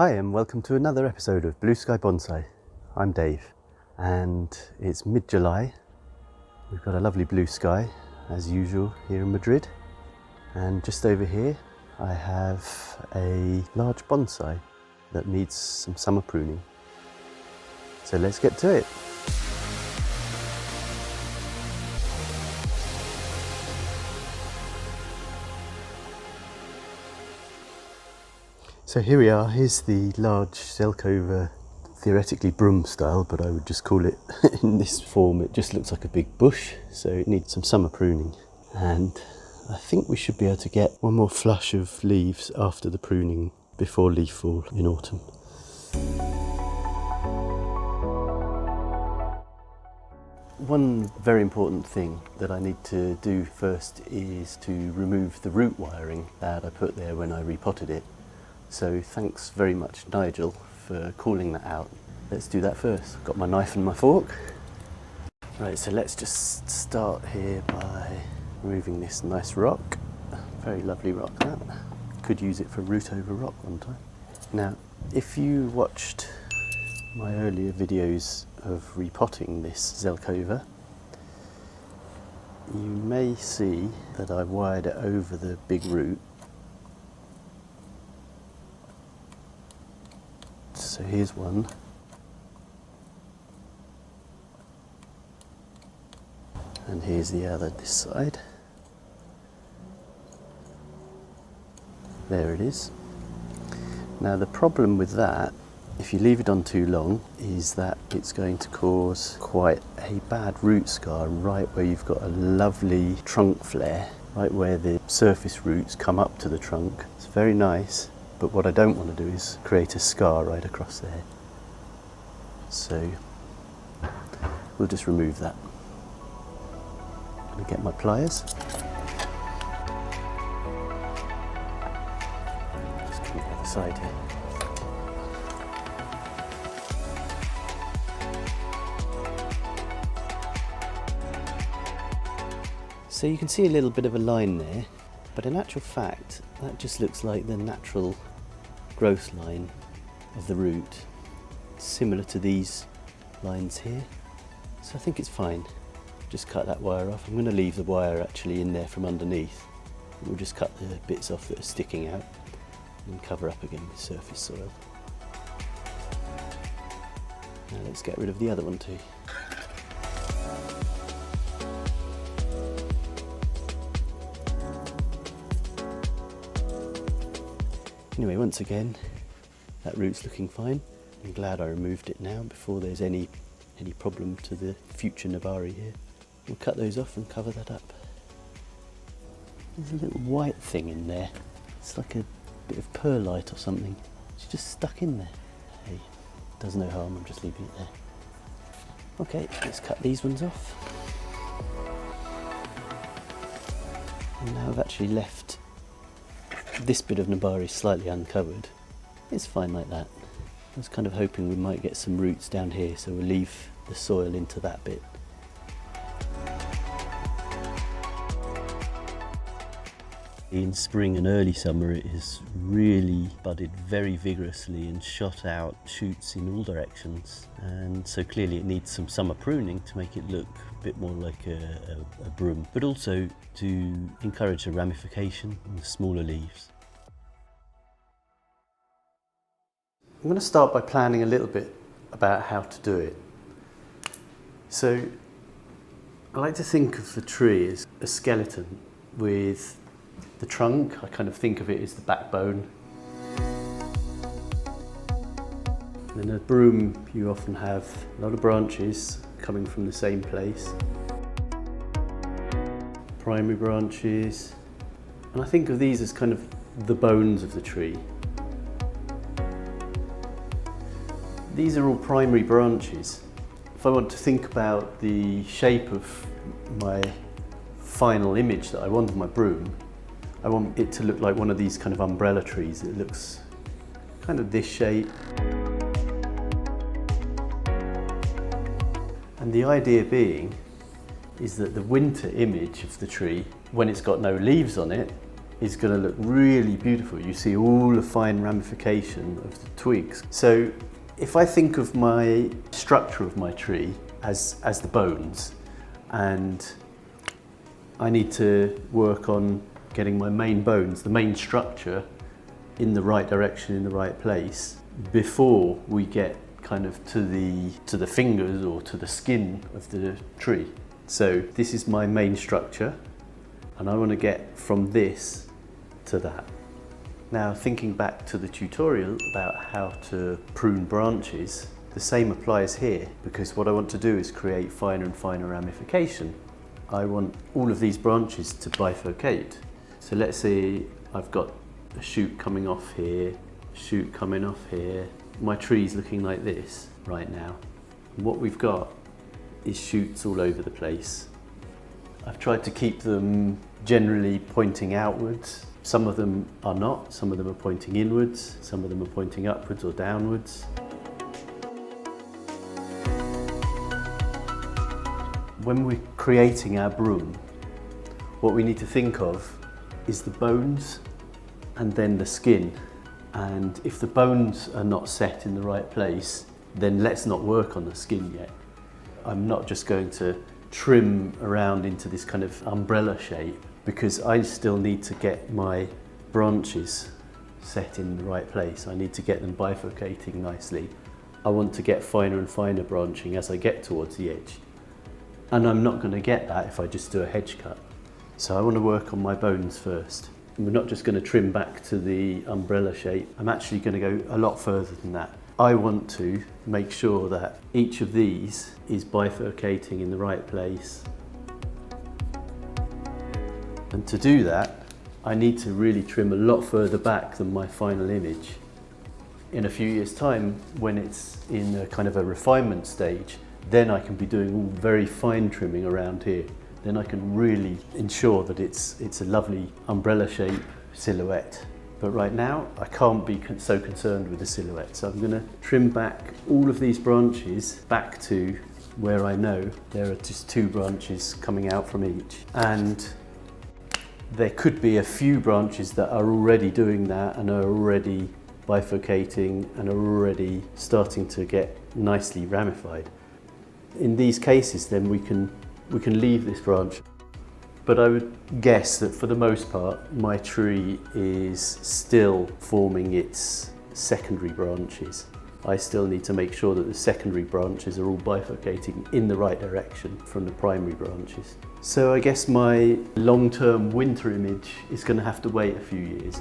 Hi and welcome to another episode of Blue Sky Bonsai. I'm Dave and it's mid-July. We've got a lovely blue sky as usual here in Madrid, and just over here I have a large bonsai that needs some summer pruning. So let's get to it. So here we are, here's the large Zelkova, theoretically Broom Style, but I would just call it in this form, it just looks like a big bush, so it needs some summer pruning. And I think we should be able to get one more flush of leaves after the pruning before leaf fall in autumn. One very important thing that I need to do first is to remove the root wiring that I put there when I repotted it. So thanks very much, Nigel, for calling that out. Let's do that first. I've got my knife and my fork. Right, so let's just start here by removing this nice rock. Very lovely rock that. Could use it for root over rock one time. Now, if you watched my earlier videos of repotting this Zelkova, you may see that I wired it over the big root. So here's one. And here's the other this side. There it is. Now the problem with that, if you leave it on too long, is that it's going to cause quite a bad root scar right where you've got a lovely trunk flare, right where the surface roots come up to the trunk. It's very nice. But what I don't want to do is create a scar right across there. So we'll just remove that. I'm going to get my pliers. Just come the other side here. So you can see a little bit of a line there, but in actual fact that just looks like the natural growth line of the root, similar to these lines here. So I think it's fine. Just cut that wire off. I'm going to leave the wire actually in there from underneath. We'll just cut the bits off that are sticking out and cover up again with surface soil. Now let's get rid of the other one too. Anyway, once again, that root's looking fine. I'm glad I removed it now before there's any problem to the future Nabari here. We'll cut those off and cover that up. There's a little white thing in there. It's like a bit of perlite or something. It's just stuck in there. Hey, does no harm, I'm just leaving it there. Okay, let's cut these ones off. And now I've actually left this bit of Nabari slightly uncovered. It's fine like that. I was kind of hoping we might get some roots down here, so we'll leave the soil into that bit. In spring and early summer it has really budded very vigorously and shot out shoots in all directions, and so clearly it needs some summer pruning to make it look a bit more like a broom, but also to encourage a ramification in the smaller leaves. I'm going to start by planning a little bit about how to do it. So I like to think of the tree as a skeleton with the trunk. I kind of think of it as the backbone. And in a broom you often have a lot of branches coming from the same place. Primary branches. And I think of these as kind of the bones of the tree. These are all primary branches. If I want to think about the shape of my final image that I want of my broom, I want it to look like one of these kind of umbrella trees. It looks kind of this shape. And the idea being is that the winter image of the tree, when it's got no leaves on it, is going to look really beautiful. You see all the fine ramification of the twigs. So if I think of my structure of my tree as the bones, and I need to work on getting my main bones, the main structure, in the right direction, in the right place, before we get kind of to the fingers or to the skin of the tree. So this is my main structure, and I want to get from this to that. Now, thinking back to the tutorial about how to prune branches, the same applies here, because what I want to do is create finer and finer ramification. I want all of these branches to bifurcate. So let's say I've got a shoot coming off here, shoot coming off here. My tree's looking like this right now. And what we've got is shoots all over the place. I've tried to keep them generally pointing outwards. Some of them are not, some of them are pointing inwards, some of them are pointing upwards or downwards. When we're creating our broom, what we need to think of is the bones and then the skin. And if the bones are not set in the right place, then let's not work on the skin yet. I'm not just going to trim around into this kind of umbrella shape, because I still need to get my branches set in the right place. I need to get them bifurcating nicely. I want to get finer and finer branching as I get towards the edge. And I'm not going to get that if I just do a hedge cut. So I want to work on my bones first. And we're not just going to trim back to the umbrella shape. I'm actually going to go a lot further than that. I want to make sure that each of these is bifurcating in the right place. And to do that, I need to really trim a lot further back than my final image. In a few years' time, when it's in a kind of a refinement stage, then I can be doing all very fine trimming around here. Then I can really ensure that it's a lovely umbrella shape silhouette. But right now, I can't be so concerned with the silhouette. So I'm going to trim back all of these branches back to where I know there are just 2 branches coming out from each. And there could be a few branches that are already doing that and are already bifurcating and are already starting to get nicely ramified. In these cases, then we can leave this branch. But I would guess that for the most part, my tree is still forming its secondary branches. I still need to make sure that the secondary branches are all bifurcating in the right direction from the primary branches. So I guess my long-term winter image is going to have to wait a few years.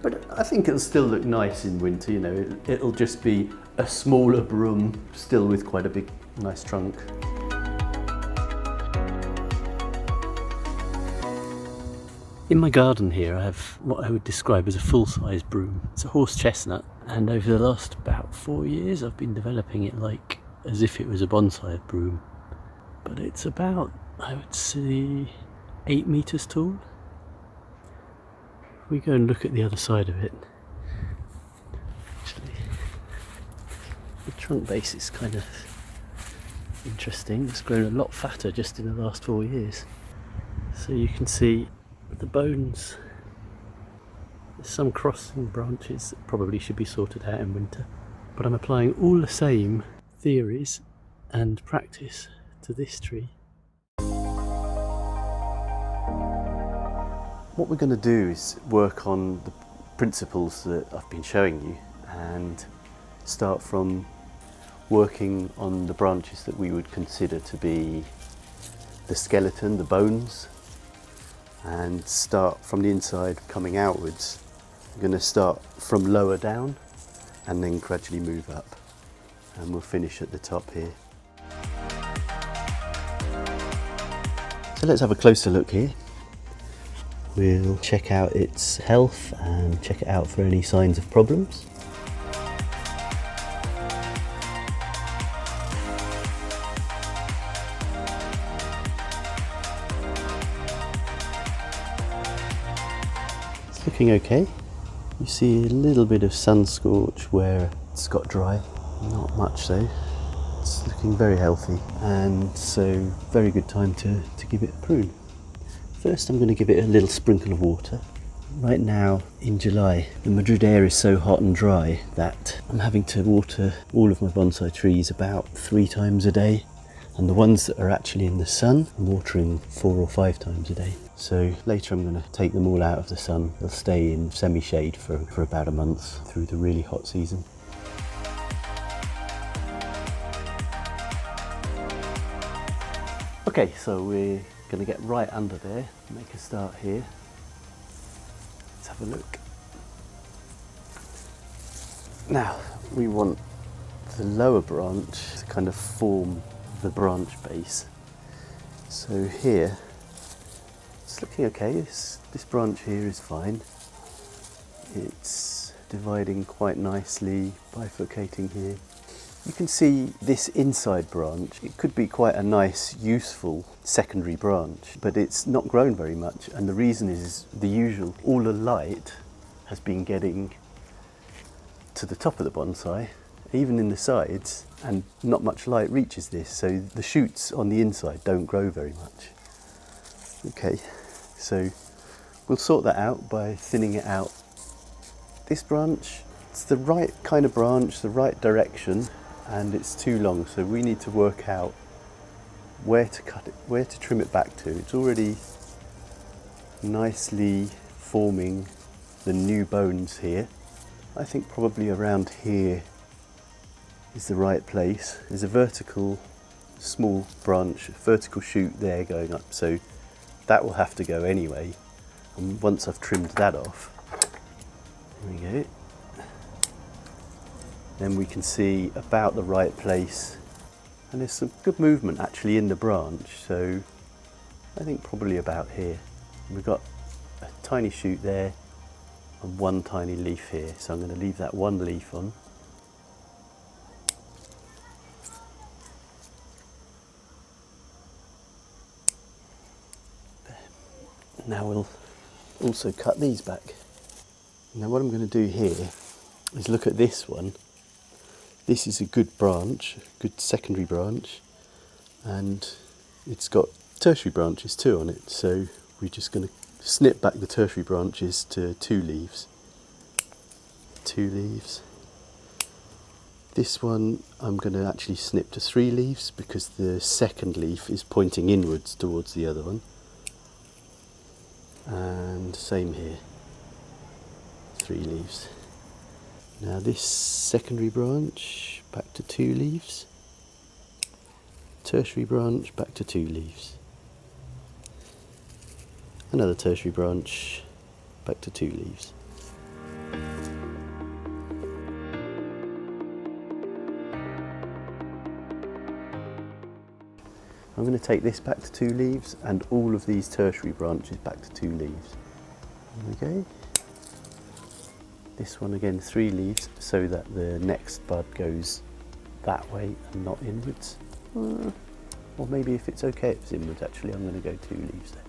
But I think it'll still look nice in winter, you know, it'll just be a smaller broom, still with quite a big, nice trunk. In my garden here I have what I would describe as a full-size broom. It's a horse chestnut, and over the last about 4 years I've been developing it like as if it was a bonsai broom. But it's about, I would say, 8 meters tall. If we go and look at the other side of it, actually, the trunk base is kind of interesting. It's grown a lot fatter just in the last 4 years. So you can see the bones. There's some crossing branches that probably should be sorted out in winter. But I'm applying all the same theories and practice to this tree. What we're going to do is work on the principles that I've been showing you and start from working on the branches that we would consider to be the skeleton, the bones, and start from the inside coming outwards. I'm going to start from lower down and then gradually move up, and we'll finish at the top here. So let's have a closer look here. We'll check out its health and check it out for any signs of problems. It's looking okay. You see a little bit of sun scorch where it's got dry, not much though. It's looking very healthy, and so very good time to give it a prune. First I'm going to give it a little sprinkle of water. Right now in July the Madrid air is so hot and dry that I'm having to water all of my bonsai trees about 3 times a day, and the ones that are actually in the sun I'm watering 4 or 5 times a day. So later I'm going to take them all out of the sun. They'll stay in semi-shade for about a month through the really hot season. Okay, so we're going to get right under there, make a start here. Let's have a look. Now we want the lower branch to kind of form the branch base. So here it's looking okay. This branch here is fine. It's dividing quite nicely, bifurcating here. You can see this inside branch, it could be quite a nice, useful secondary branch, but it's not grown very much, and the reason is the usual. All the light has been getting to the top of the bonsai, even in the sides, and not much light reaches this, so the shoots on the inside don't grow very much. Okay, so we'll sort that out by thinning it out. This branch, it's the right kind of branch, the right direction, and it's too long, so we need to work out where to cut it, where to trim it back to. It's already nicely forming the new bones here. I think probably around here is the right place. There's a vertical small branch, vertical shoot there going up, so that will have to go anyway. And once I've trimmed that off, there we go, then we can see about the right place, and there's some good movement actually in the branch, so I think probably about here. We've got a tiny shoot there and one tiny leaf here, so I'm going to leave that one leaf on. There. Now we'll also cut these back. Now what I'm going to do here is look at this one. This is a good branch, good secondary branch, and it's got tertiary branches too on it, so we're just going to snip back the tertiary branches to 2 leaves. 2 leaves. This one I'm going to actually snip to 3 leaves because the second leaf is pointing inwards towards the other one. And same here, 3 leaves. Now this secondary branch, back to 2 leaves. Tertiary branch, back to 2 leaves. Another tertiary branch, back to 2 leaves. I'm going to take this back to 2 leaves and all of these tertiary branches back to 2 leaves. There we go. This one again 3 leaves so that the next bud goes that way and not inwards. Or maybe if it's okay if it's inwards, actually I'm going to go 2 leaves there.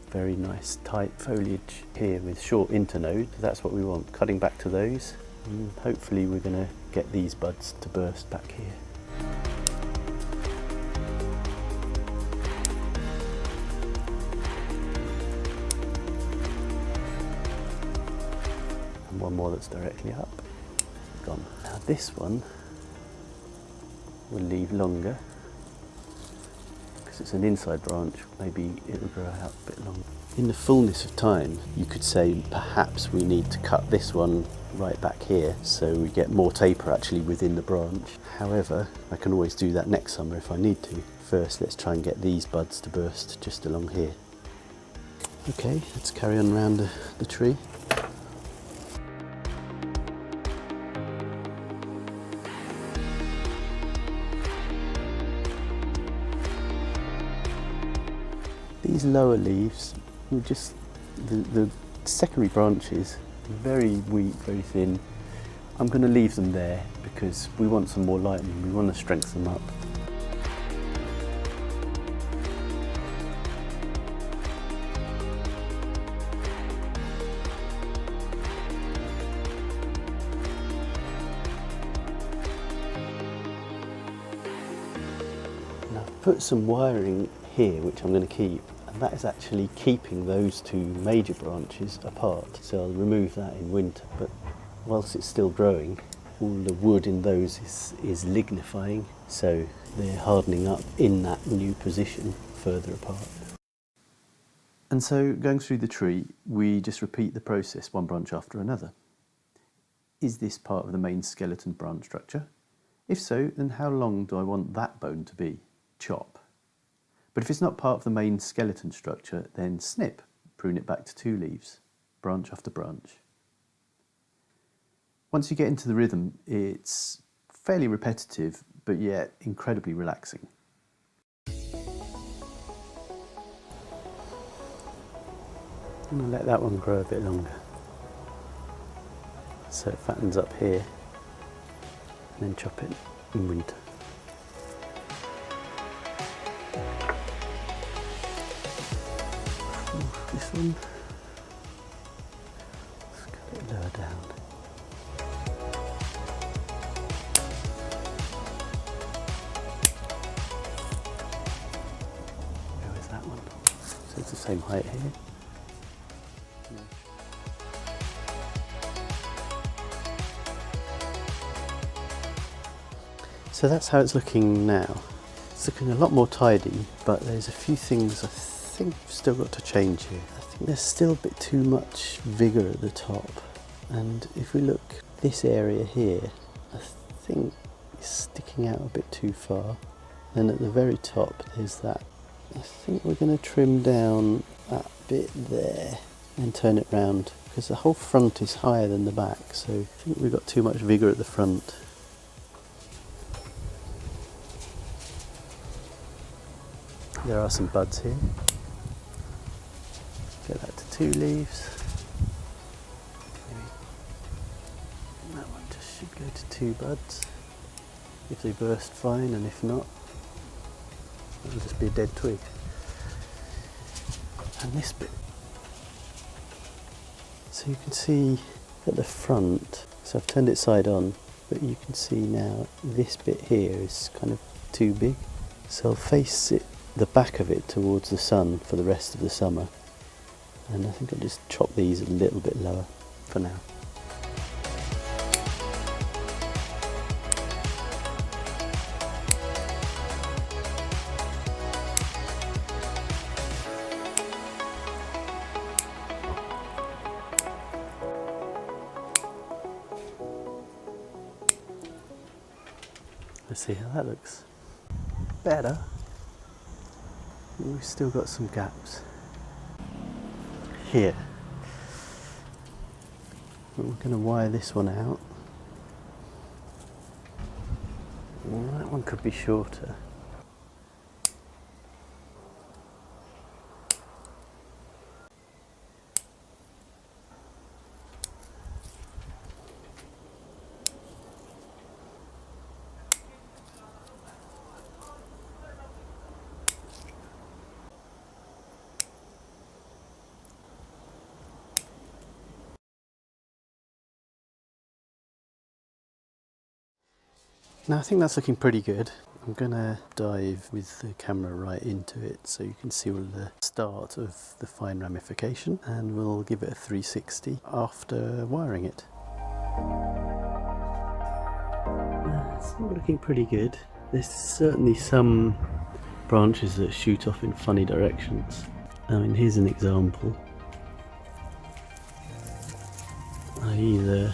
Very nice tight foliage here with short internodes. That's what we want, cutting back to those, and hopefully we're going to get these buds to burst back here. And one more that's directly up. Gone. Now this one we'll leave longer because it's an inside branch, maybe it'll grow out a bit longer. In the fullness of time you could say perhaps we need to cut this one right back here so we get more taper actually within the branch. However, I can always do that next summer if I need to. First let's try and get these buds to burst just along here. Okay, let's carry on around the tree. These lower leaves, just the secondary branches, very weak, very thin. I'm going to leave them there because we want some more light and we want to strengthen them up. Now I've put some wiring here which I'm going to keep, and that is actually keeping those two major branches apart. So I'll remove that in winter, but whilst it's still growing, all the wood in those is lignifying, so they're hardening up in that new position further apart. And so going through the tree, we just repeat the process one branch after another. Is this part of the main skeleton branch structure? If so, then how long do I want that bone to be? Chop. But if it's not part of the main skeleton structure, then snip, prune it back to 2 leaves, branch after branch. Once you get into the rhythm, it's fairly repetitive, but yet incredibly relaxing. I'm going to let that one grow a bit longer, so it fattens up here, and then chop it in winter. This one, let's cut it lower down. Go with that one, so it's the same height here. So that's how it's looking now. It's looking a lot more tidy, but there's a few things I think we've still got to change here. I think there's still a bit too much vigour at the top, and if we look this area here, I think it's sticking out a bit too far. And at the very top there's that. I think we're going to trim down that bit there and turn it round, because the whole front is higher than the back, so I think we've got too much vigour at the front. There are some buds here. Get that to 2 leaves. Maybe that one just should go to 2 buds. If they burst, fine, and if not, it'll just be a dead twig. And this bit. So you can see at the front, so I've turned it side on, but you can see now this bit here is kind of too big. So I'll face it, the back of it, towards the sun for the rest of the summer, and I think I'll just chop these a little bit lower for now. Let's see how that looks. Better. We've still got some gaps here. We're going to wire this one out. Well, that one could be shorter. Now I think that's looking pretty good. I'm going to dive with the camera right into it so you can see all the start of the fine ramification, and we'll give it a 360 after wiring it. It's all looking pretty good. There's certainly some branches that shoot off in funny directions. I mean, here's an example. I either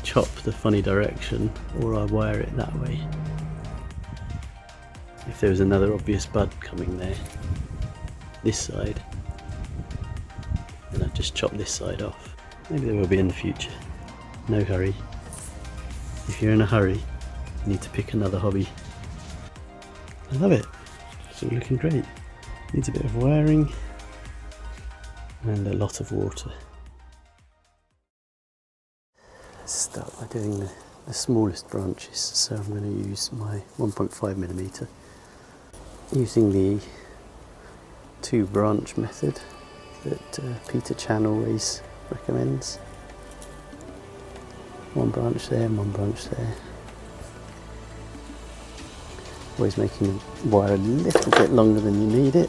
chop the funny direction or I wire it that way. If there was another obvious bud coming there, this side, then I'd just chop this side off. Maybe there will be in the future. No hurry. If you're in a hurry, you need to pick another hobby. I love it. It's all looking great. Needs a bit of wiring and a lot of water. Start by doing the smallest branches, so I'm going to use my 1.5mm, using the 2 branch method that Peter Chan always recommends. 1 branch there and 1 branch there. Always making the wire a little bit longer than you need it.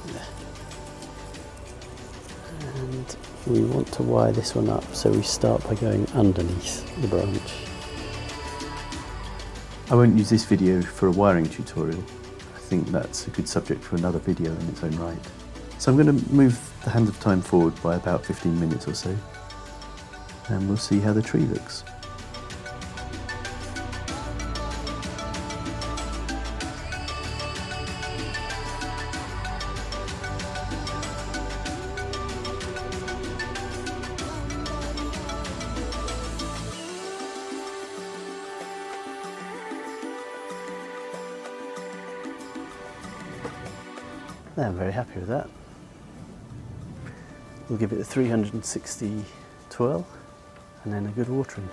And we want to wire this one up, so we start by going underneath the branch. I won't use this video for a wiring tutorial. I think that's a good subject for another video in its own right. So I'm going to move the hands of time forward by about 15 minutes or so, and we'll see how the tree looks. I'm very happy with that. We'll give it a 360 twirl and then a good watering.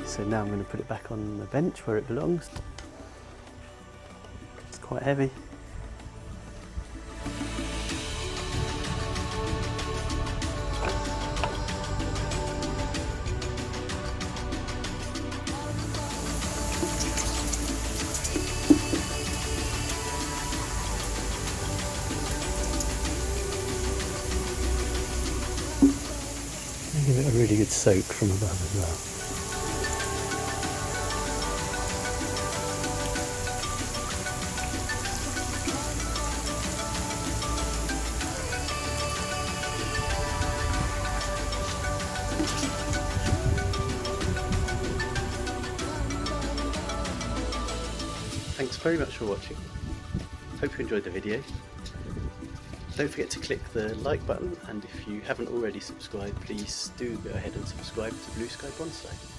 So now I'm going to put it back on the bench where it belongs. It's quite heavy. Give it a really good soak from above as well. Thanks very much for watching. Hope you enjoyed the video. Don't forget to click the like button, and if you haven't already subscribed, please do go ahead and subscribe to Blue Sky Bonsai.